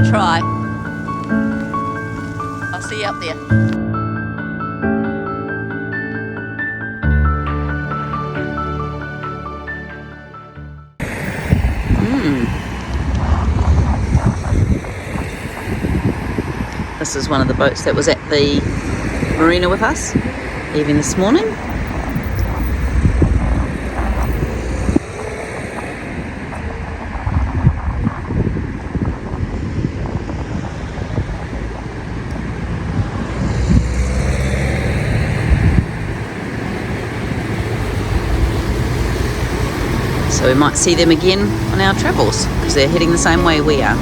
I'll try. I'll see you up there. This is one of the boats that was at the marina with us, leaving this morning. So we might see them again on our travels because they're heading the same way we are.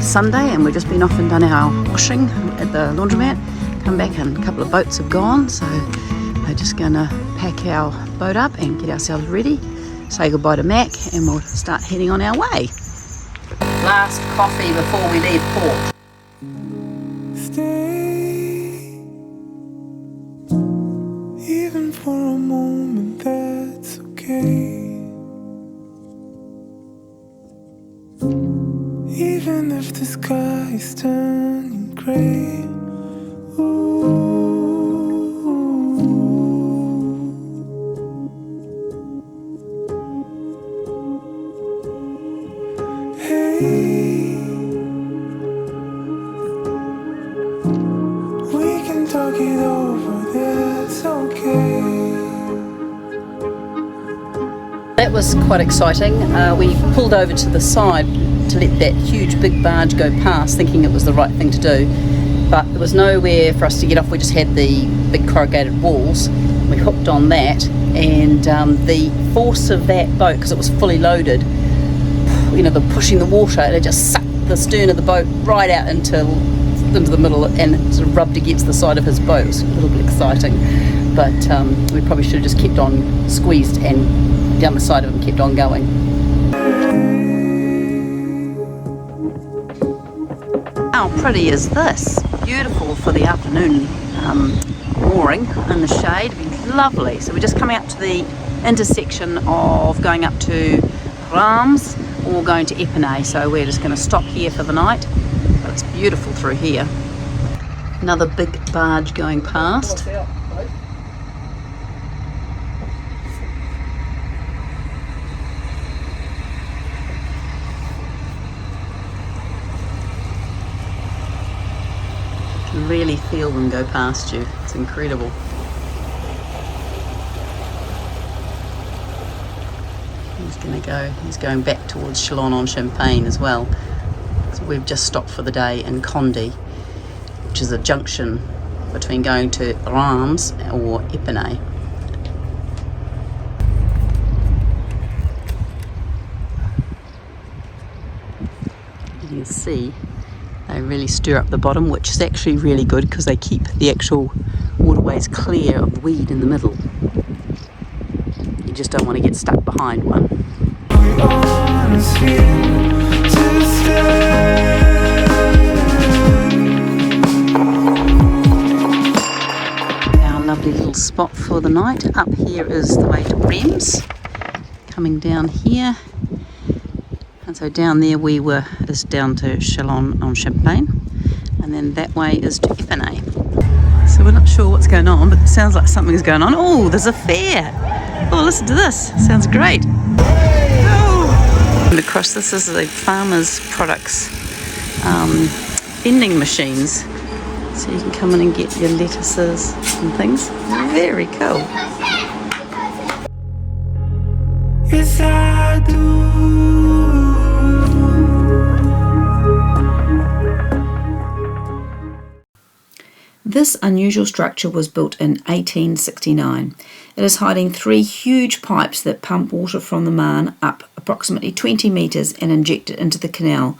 Sunday, and we've just been off and done our washing at the laundromat. Come back and a couple of boats have gone, so we're just going to pack our boat up and get ourselves ready, say goodbye to Mac, and we'll start heading on our way. Last coffee before we leave port. Stay, even for a moment, that's okay. Even if the sky is turning grey, hey, we can talk it over, that's okay. That was quite exciting. We pulled over to the side to let that huge big barge go past, thinking it was the right thing to do, but there was nowhere for us to get off. We just had the big corrugated walls. We hooked on that, and the force of that boat, because it was fully loaded, you know, the pushing the water, and it just sucked the stern of the boat right out into the middle and sort of rubbed against the side of his boat. It was a little bit exciting, but we probably should have just kept on squeezed and down the side of him, kept on going. How pretty is this? Beautiful for the afternoon mooring in the shade. It'd be lovely. So we're just coming up to the intersection of going up to Reims or going to Epernay. So we're just going to stop here for the night. But it's beautiful through here. Another big barge going past. Really feel them go past you. It's incredible. He's going back towards Chalon on Champagne as well. So we've just stopped for the day in Conde, which is a junction between going to Reims or Epernay. You can see they really stir up the bottom, which is actually really good because they keep the actual waterways clear of weed in the middle. You just don't want to get stuck behind one. Our lovely little spot for the night. Up here is the way to Reims. Coming down here. And so down there we were, is down to Chalon on Champagne, and then that way is to Epernay. So we're not sure what's going on, but it sounds like something's going on. Oh, there's a fair. Oh, listen to this. Sounds great. Oh. And across this is the farmers' products vending machines. So you can come in and get your lettuces and things. Very cool. Yes, I do. This unusual structure was built in 1869. It is hiding 3 huge pipes that pump water from the Marne up approximately 20 metres and inject it into the canal.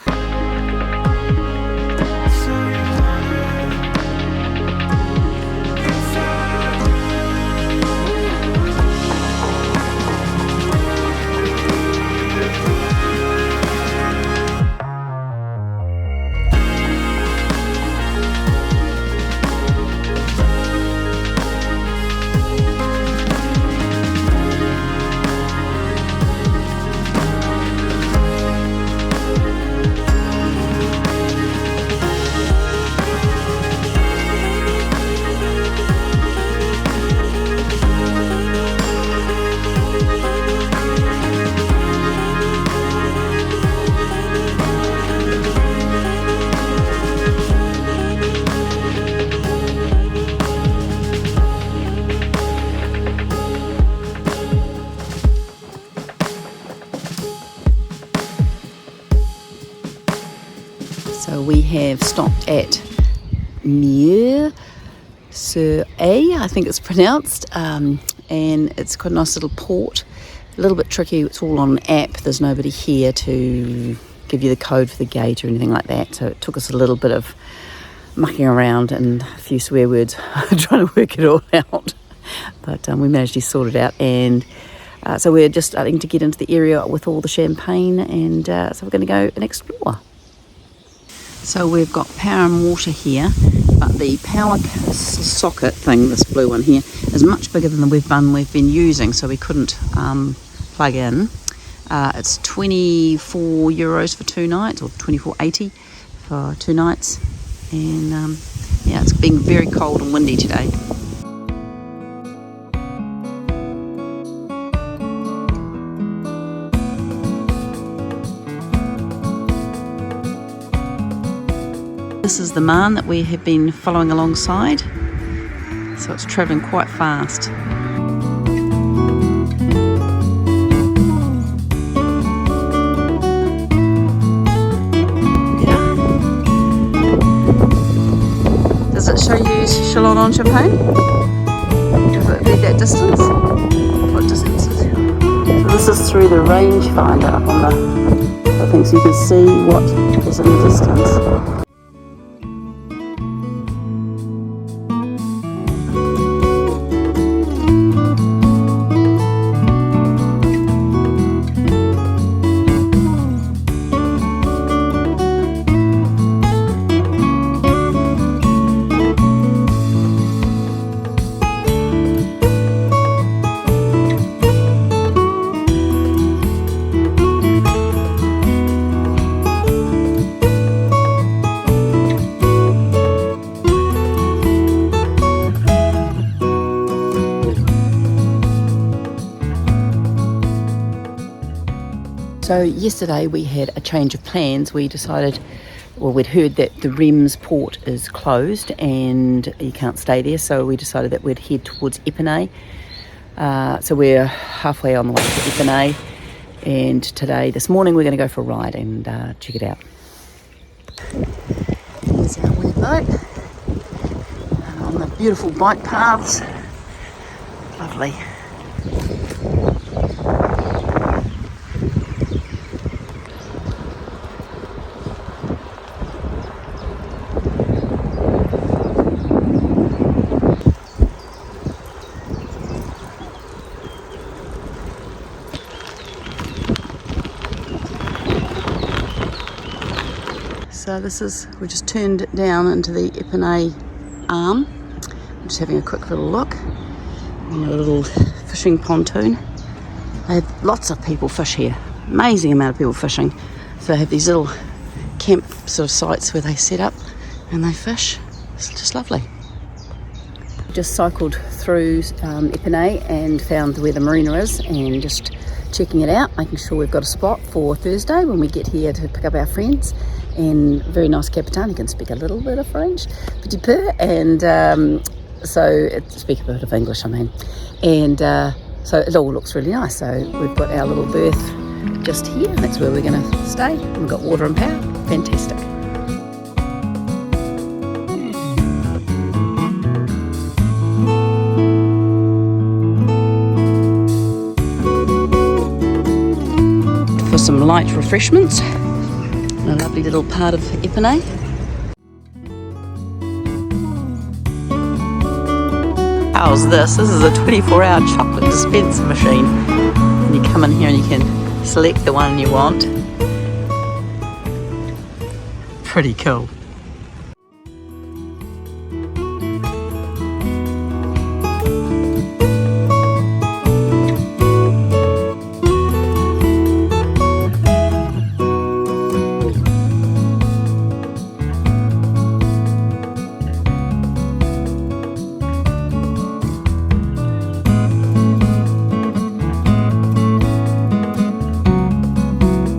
So we have stopped at Mieux sur A, I think it's pronounced, and it's quite a nice little port. A little bit tricky, it's all on an app, there's nobody here to give you the code for the gate or anything like that, so it took us a little bit of mucking around and a few swear words trying to work it all out, but we managed to sort it out. And so we're just starting to get into the area with all the champagne, and so we're going to go and explore. So we've got power and water here, but the power socket thing, this blue one here, is much bigger than we've been using, so we couldn't plug in. It's €24 for 2 nights, or $24.80 for 2 nights, and yeah, it's been very cold and windy today. This is the Marne that we have been following alongside, so it's travelling quite fast. Yeah. Does it show you Chalon on Champagne? Does it read that distance? What distance is it? So this is through the rangefinder up on the thing, so you can see what is in the distance. So yesterday we had a change of plans. We decided, well, we'd heard that the Reims port is closed and you can't stay there, so we decided that we'd head towards Epernay. So we're halfway on the way to Epernay, and this morning we're going to go for a ride and check it out. Here's our wee boat on the beautiful bike paths. Lovely. So we just turned down into the Epernay arm. I'm just having a quick little look. On a little fishing pontoon. They have lots of people fish here. Amazing amount of people fishing. So they have these little camp sort of sites where they set up and they fish. It's just lovely. Just cycled through Epernay and found where the marina is and just checking it out, making sure we've got a spot for Thursday when we get here to pick up our friends. And very nice Capitan, he can speak a little bit of French, petit peu, and so speak a bit of English, I mean. And so it all looks really nice. So we've got our little berth just here, and that's where we're going to stay. We've got water and power, fantastic. For some light refreshments. A lovely little part of Epernay. How's this? This is a 24-hour chocolate dispenser machine. And you come in here and you can select the one you want. Pretty cool.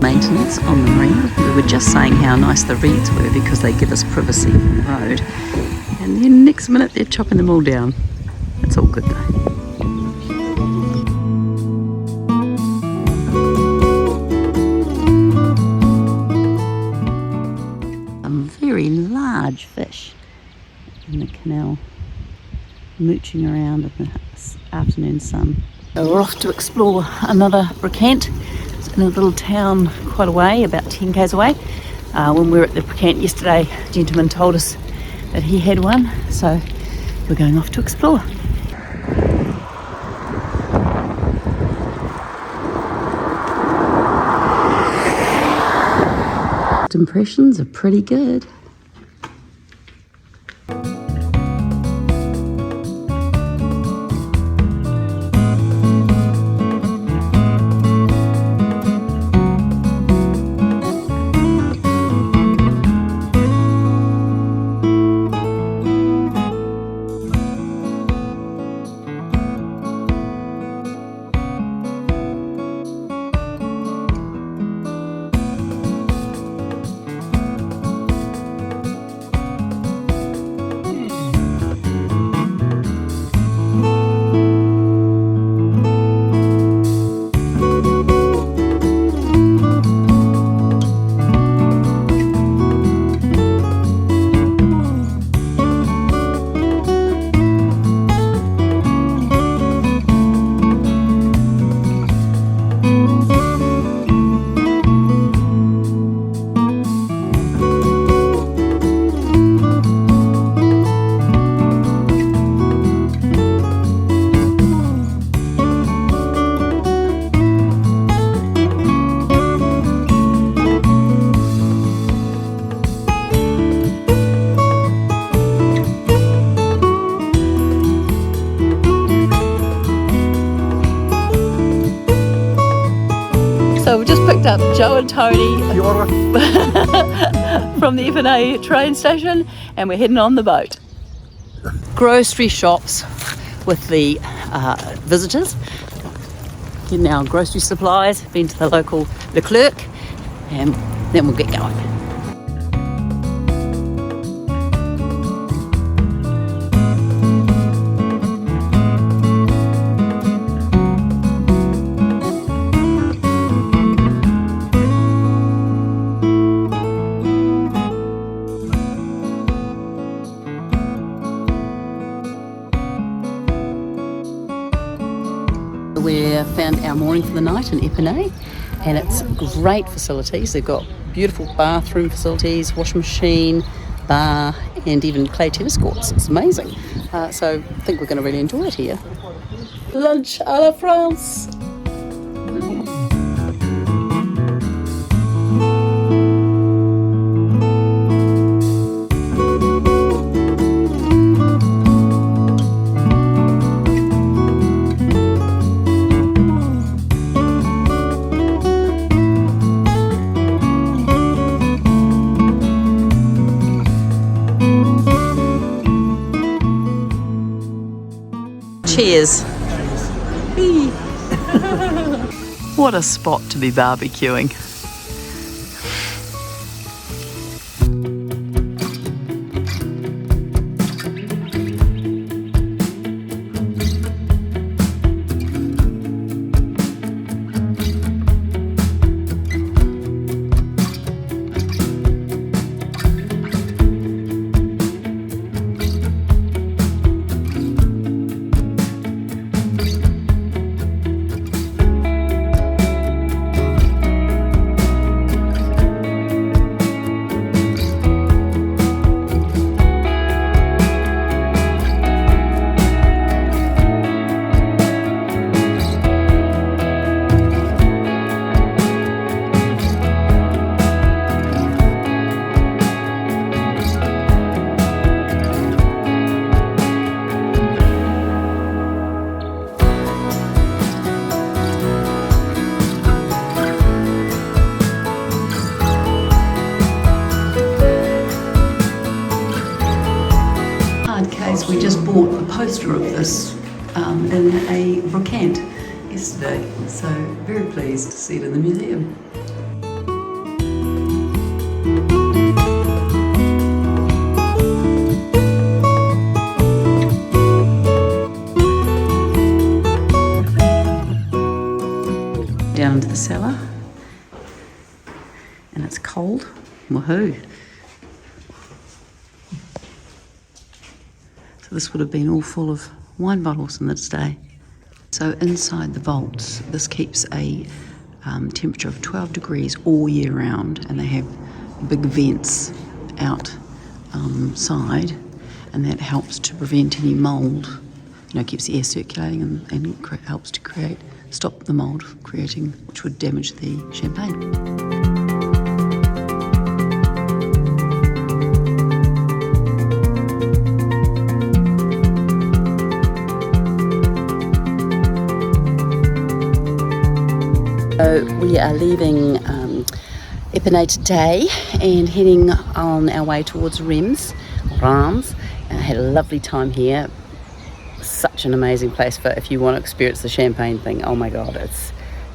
Maintenance on the marina. We were just saying how nice the reeds were because they give us privacy on the road, and then next minute they're chopping them all down. It's all good though. I'm large fish in the canal, mooching around in the afternoon sun. So we're off to explore another brocante. It's in a little town quite a way, about 10 k's away. When we were at the brocante yesterday, a gentleman told us that he had one, so we're going off to explore. Impressions are pretty good. So we just picked up Joe and Tony from the Epernay train station, and we're heading on the boat. Grocery shops with the visitors, getting our grocery supplies, been to the local Leclerc, and then we'll get going. We found our mooring for the night in Epernay, and it's great facilities. They've got beautiful bathroom facilities, washing machine, bar, and even clay tennis courts. It's amazing. So I think we're going to really enjoy it here. Lunch à la France. Cheers. What a spot to be barbecuing. We just bought a poster of this in a brocante yesterday, so very pleased to see it in the museum. Down into the cellar, and it's cold. Woohoo! So this would have been all full of wine bottles in this day. So inside the vaults, this keeps a temperature of 12 degrees all year round, and they have big vents outside, and that helps to prevent any mould. Keeps the air circulating and helps to stop the mould creating, which would damage the champagne. So we are leaving Epernay today and heading on our way towards Reims. I had a lovely time here. Such an amazing place for if you want to experience the champagne thing. Oh my god,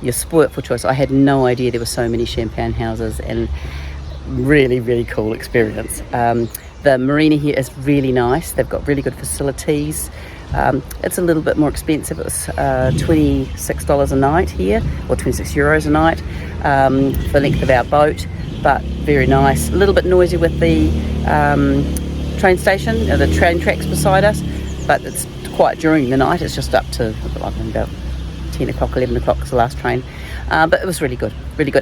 you're spoilt for choice. I had no idea there were so many champagne houses, and really, really cool experience. The marina here is really nice. They've got really good facilities. It's a little bit more expensive. It was $26 a night here, or €26 a night for the length of our boat, but very nice. A little bit noisy with the train station, the train tracks beside us, but it's quiet during the night. It's just up to about 10 o'clock, 11 o'clock is the last train. But it was really good,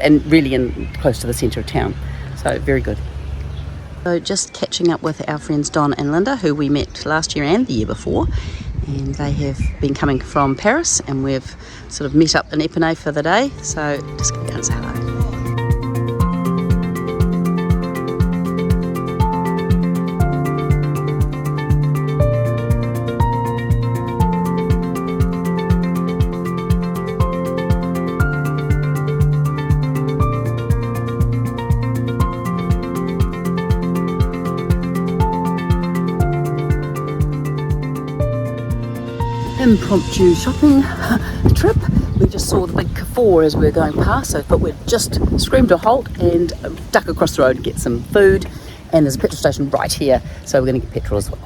and really close to the centre of town. So very good. So just catching up with our friends Don and Linda, who we met last year and the year before, and they have been coming from Paris, and we've sort of met up in Epernay for the day. So just going to go and say hello. Impromptu shopping trip. We just saw the big Carrefour as we were going past, so I thought we'd just scream to a halt and duck across the road and get some food. And there's a petrol station right here, so we're going to get petrol as well.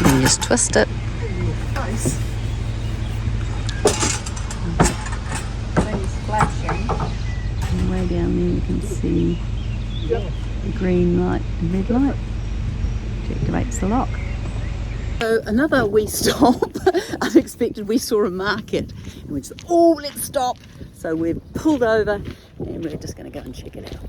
And just twist it. And way down there you can see the green light and red light, which activates the lock. So another wee stop, unexpected, we saw a market and we said, oh, let's stop. So we've pulled over and we're just going to go and check it out.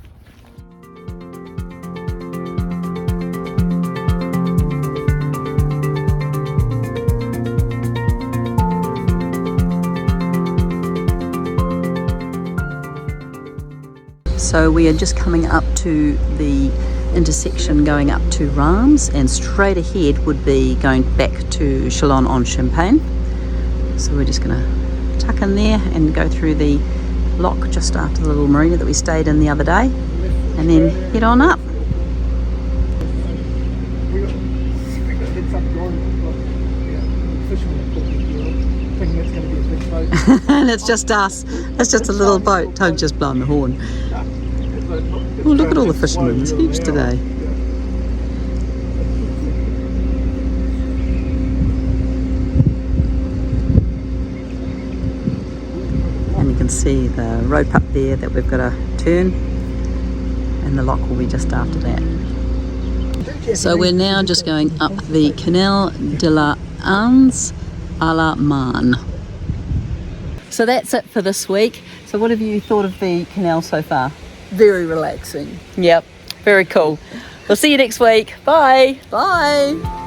So we are just coming up to the intersection going up to Reims, and straight ahead would be going back to Chalon on Champagne. So we're just going to tuck in there and go through the lock just after the little marina that we stayed in the other day, and then head on up. And it's just us. It's just a little boat. Toad just blowing the horn. Oh, look at all the fishermen. There's heaps today. And you can see the rope up there that we've got to turn, and the lock will be just after that. So we're now just going up the Canal de la Ans à la Marne. So that's it for this week. So what have you thought of the canal so far? Very relaxing. Yep, very cool. We'll see you next week. Bye. Bye.